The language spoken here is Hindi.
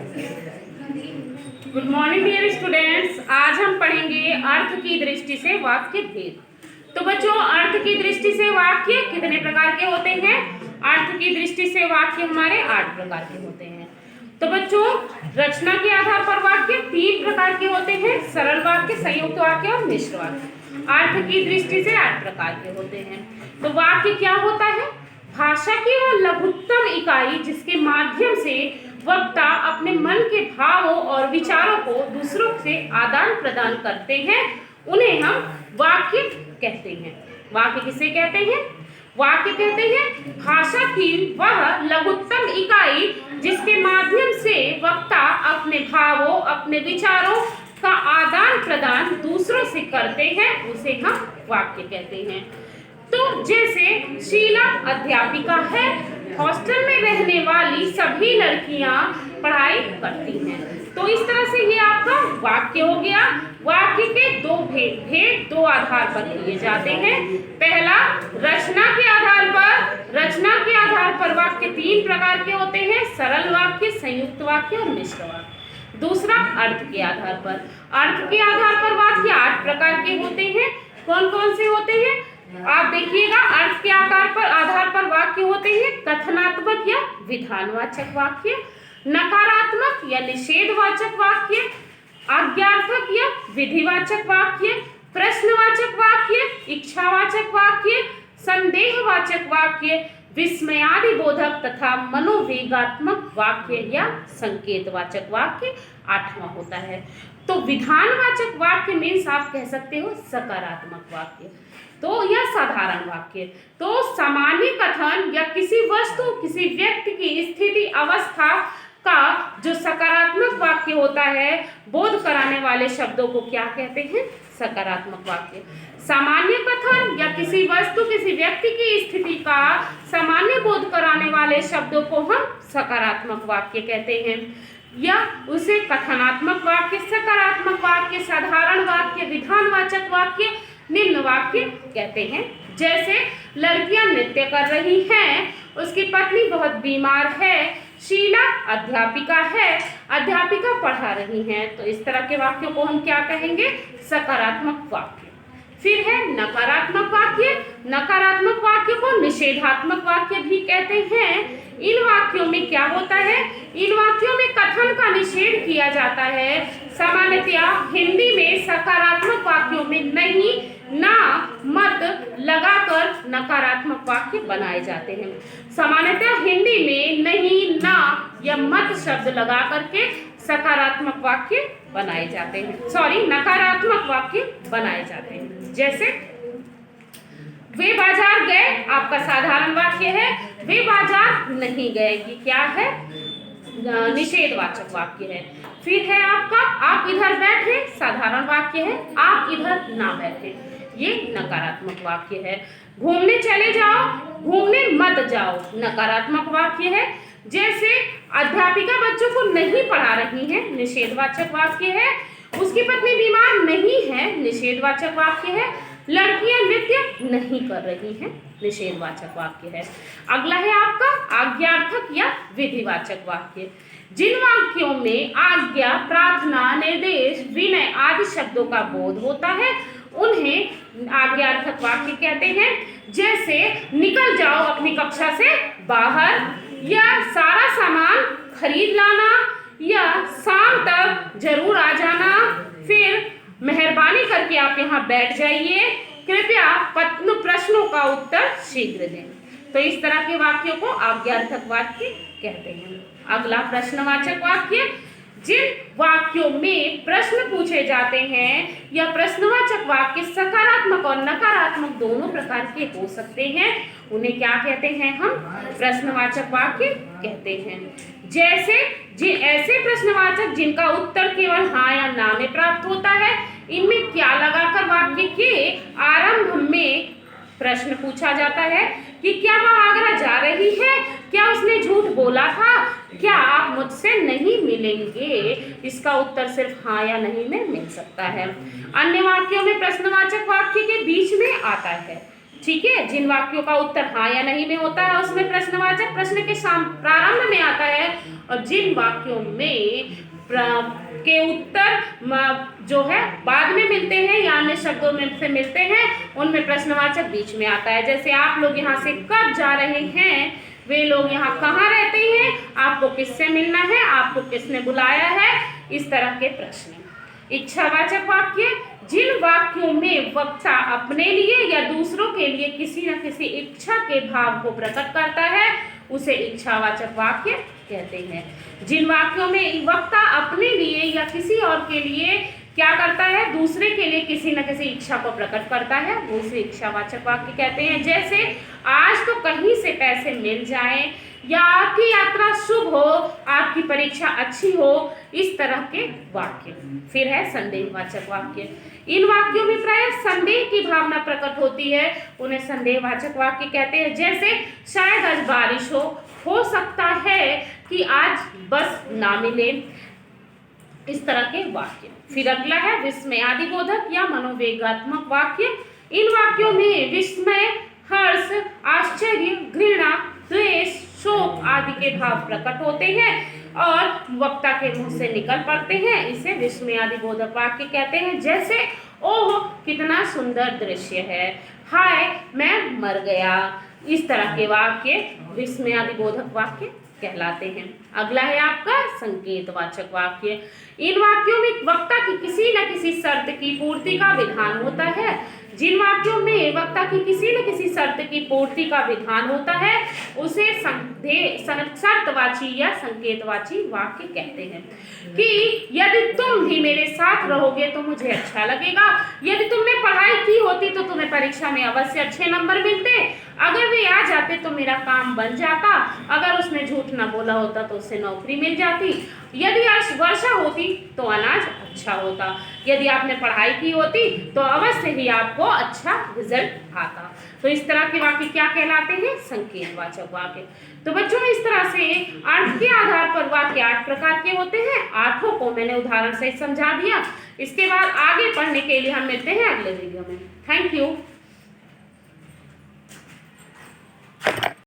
Good morning dear students. आज हम पढ़ेंगे अर्थ की दृष्टि से वाक्य भेद। तो बच्चों, अर्थ की दृष्टि से वाक्य कितने प्रकार के होते हैं? अर्थ की दृष्टि से वाक्य हमारे 8 प्रकार के होते हैं। तो बच्चों, रचना के आधार पर वाक्य 3 प्रकार के होते हैं, सरल वाक्य, संयुक्त वाक्य और मिश्र वाक्य। अर्थ की दृष्टि से 8 प्रकार के होते हैं। तो वाक्य क्या होता है? भाषा की वह लघुत्तम इकाई जिसके माध्यम से वक्ता अपने मन के भावों और विचारों को दूसरों से आदान प्रदान करते हैं, उन्हें हम वाक्य कहते हैं। वाक्य किसे कहते हैं? वाक्य कहते हैं भाषा की वह लघुत्तम इकाई जिसके माध्यम से वक्ता अपने भावों, अपने विचारों का आदान प्रदान दूसरों से करते हैं, उसे हम वाक्य कहते हैं। तो जैसे शीला अध्यापिका है, हॉस्टल में रहने वाली सभी लड़कियां पढ़ाई करती हैं। तो इस तरह से ये आपका वाक्य हो गया। वाक्य के 2 भेद 2 आधार पर लिए जाते हैं। पहला, रचना के आधार पर। रचना के आधार पर वाक्य 3 प्रकार के होते हैं, सरल वाक्य, संयुक्त वाक्य और मिश्र वाक्य। दूसरा, अर्थ के आधार पर। अर्थ के आधार पर वाक्य 8 प्रकार के होते हैं। कौन कौन से होते हैं आप देखिएगा। अर्थ के आधार पर वाक्य होते हैं कथनात्मक या विधानवाचक वाक्य, नकारात्मक या निषेधवाचक वाक्य, आज्ञार्थक या विधिवाचक वाक्य, प्रश्नवाचक वाक्य, इच्छावाचक वाक्य, संदेहवाचक वाक्य, विस्मयादिबोधक तथा मनोवेगात्मक वाक्य या संकेतवाचक वाक्य 8वां होता है। तो विधानवाचक वाक्य मीन्स आप कह सकते हो सकारात्मक वाक्य, तो यह साधारण वाक्य। तो सामान्य कथन या किसी वस्तु, किसी व्यक्ति की स्थिति, अवस्था का जो सकारात्मक वाक्य होता है, बोध कराने वाले शब्दों को क्या कहते हैं? सकारात्मक वाक्य। सामान्य कथन या किसी वस्तु, किसी व्यक्ति की स्थिति का सामान्य बोध कराने वाले शब्दों को हम सकारात्मक वाक्य कहते हैं, या उसे कथनात्मक वाक्य, सकारात्मक वाक्य, साधारण वाक्य, विधानवाचक वाक्य, निम्न वाक्य कहते हैं। जैसे लड़कियां नृत्य कर रही हैं, उसकी पत्नी बहुत बीमार है, शीला अध्यापिका है, अध्यापिका पढ़ा रही हैं। तो इस तरह के वाक्यों को हम क्या कहेंगे? सकारात्मक वाक्य। फिर है नकारात्मक वाक्य। नकारात्मक वाक्य को निषेधात्मक वाक्य भी कहते हैं। इन वाक्यों में क्या होता है? इन वाक्यों में कथन का निषेध किया जाता है। सामान्यतया हिंदी में सकारात्मक वाक्यों में नहीं, ना, मत लगाकर नकारात्मक वाक्य बनाए जाते हैं। सामान्यतः हिंदी में नहीं, ना या मत शब्द लगा करके सकारात्मक वाक्य बनाए जाते हैं, नकारात्मक वाक्य बनाए जाते हैं। जैसे वे बाजार गए, आपका साधारण वाक्य है। वे बाजार नहीं गए, ये क्या है? निषेधवाचक वाक्य है। फिर है आपका आप इधर बैठे, साधारण वाक्य है। आप इधर ना बैठे, ये नकारात्मक वाक्य है। घूमने चले जाओ, घूमने मत जाओ, नकारात्मक वाक्य है। जैसे अध्यापिका बच्चों को नहीं पढ़ा रही है, निषेधवाचक वाक्य है। उसकी पत्नी बीमार नहीं है, निषेधवाचक वाक्य है। लड़कियां नृत्य नहीं कर रही हैं, निषेधवाचक वाक्य है। अगला है आपका आज्ञार्थक या विधिवाचक वाक्य। जिन वाक्यों में आज्ञा, प्रार्थना, निर्देश, विनय आदि शब्दों का बोध होता है, उन्हें आज्ञार्थक वाक्य कहते हैं। जैसे निकल जाओ अपनी कक्षा से बाहर, या सारा सामान खरीद लाना, या शाम तक जरूर आ जाना, फिर मेहरबानी करके आप यहाँ बैठ जाइए, कृपया प्रश्नों का उत्तर शीघ्र दें। तो इस तरह के वाक्यों को आज्ञार्थक वाक्य कहते हैं। अगला प्रश्नवाचक वाक्य। जिन वाक्यों में प्रश्न पूछे जाते हैं या प्रश्नवाचक वाक्य सकारात्मक और नकारात्मक दोनों प्रकार के हो सकते हैं, उन्हें क्या कहते हैं? हम प्रश्नवाचक वाक्य कहते हैं। जैसे ऐसे प्रश्नवाचक जिनका उत्तर केवल हाँ या ना में प्राप्त होता है, इनमें क्या लगाकर वाक्य के आरंभ में प्रश्न पूछा जाता है कि क्या वह आगरा जा रही है? क्या उसने झूठ बोला था? क्या आप मुझसे नहीं मिलेंगे? इसका उत्तर सिर्फ हाँ या नहीं में मिल सकता है। अन्य वाक्यों में प्रश्नवाचक वाक्य के बीच में आता है, ठीक है। जिन वाक्यों का उत्तर हाँ या नहीं में होता है, उसमें प्रश्नवाचक प्रश्न के प्रारंभ में आता है, और जिन वाक्यों में के उत्तर जो है बाद में मिलते हैं या अन्य शब्दों में से मिलते हैं, उनमें प्रश्नवाचक बीच में आता है। जैसे आप लोग यहाँ से कब जा रहे हैं, वे लोग यहाँ कहाँ रहते हैं, आपको किससे मिलना है, आपको किसने बुलाया है, इस तरह के प्रश्न। इच्छावाचक वाक्य, जिन वाक्यों में वक्ता अपने लिए या दूसरों के लिए किसी न किसी इच्छा के भाव को प्रकट करता है, उसे इच्छावाचक वाक्य कहते हैं। जिन वाक्यों में वक्ता अपने लिए या किसी और के लिए क्या करता है, दूसरे के लिए किसी न किसी इच्छा को प्रकट करता है, वो उसे इच्छावाचक वाक्य कहते हैं। जैसे आज तो कहीं से पैसे मिल जाएं, या आपकी यात्रा शुभ हो, आपकी परीक्षा अच्छी हो, इस तरह के वाक्य। फिर है संदेहवाचक वाक्य। इन वाक्यों में प्रायः संदेह की भावना प्रकट होती है, उन्हें संदेहवाचक वाक्य कहते हैं। जैसे शायद आज बारिश हो सकता है कि आज बस ना मिले, इस तरह के वाक्य। फिर अगला है विस्मयादिबोधक या मनोवेगात्मक वाक्य। इन वाक्यों में विस्मय, हर्ष, आश्चर्य, घृणा, द्वेष, शोक आदि के भाव प्रकट होते हैं और वक्ता के मुंह से निकल पड़ते हैं, इसे विस्मयादिबोधक वाक्य कहते हैं। जैसे ओह कितना सुंदर दृश्य है, हाय मैं मर गया, इस तरह के वाक्य विस्मयादिबोधक वाक्य कहलाते हैं। अगला है आपका संकेतवाचक वाक्य। इन वाक्यों में वक्ता की किसी न किसी शर्त की पूर्ति का विधान होता है। जिन वाक्यों में वक्ता की किसी न किसी शर्त की पूर्ति का विधान होता है, उसे शर्तवाची या संकेतवाची वाक्य कहते हैं। कि यदि तुम भी मेरे साथ रहोगे तो मुझे अच्छा लगेगा, यदि तुमने पढ़ाई की होती तो तुम्हें परीक्षा में अवश्य अच्छे नंबर मिलते, अगर वे आ जाते तो मेरा काम बन जाता, अगर उसने झूठ ना बोला होता तो उसे नौकरी मिल जाती, यदि आज वर्षा होती तो अनाज अच्छा होता, यदि आपने पढ़ाई की होती तो अवश्य ही आपको अच्छा रिजल्ट आता। तो इस तरह के वाक्य क्या कहलाते हैं, संकेतवाचक वाक्य। तो बच्चों इस तरह से अर्थ के आधार पर वाक्य 8 प्रकार के होते हैं। 8 को मैंने उदाहरण से समझा दिया। इसके बाद आगे पढ़ने के लिए हम मिलते हैं अगले वीडियो में। Thank you.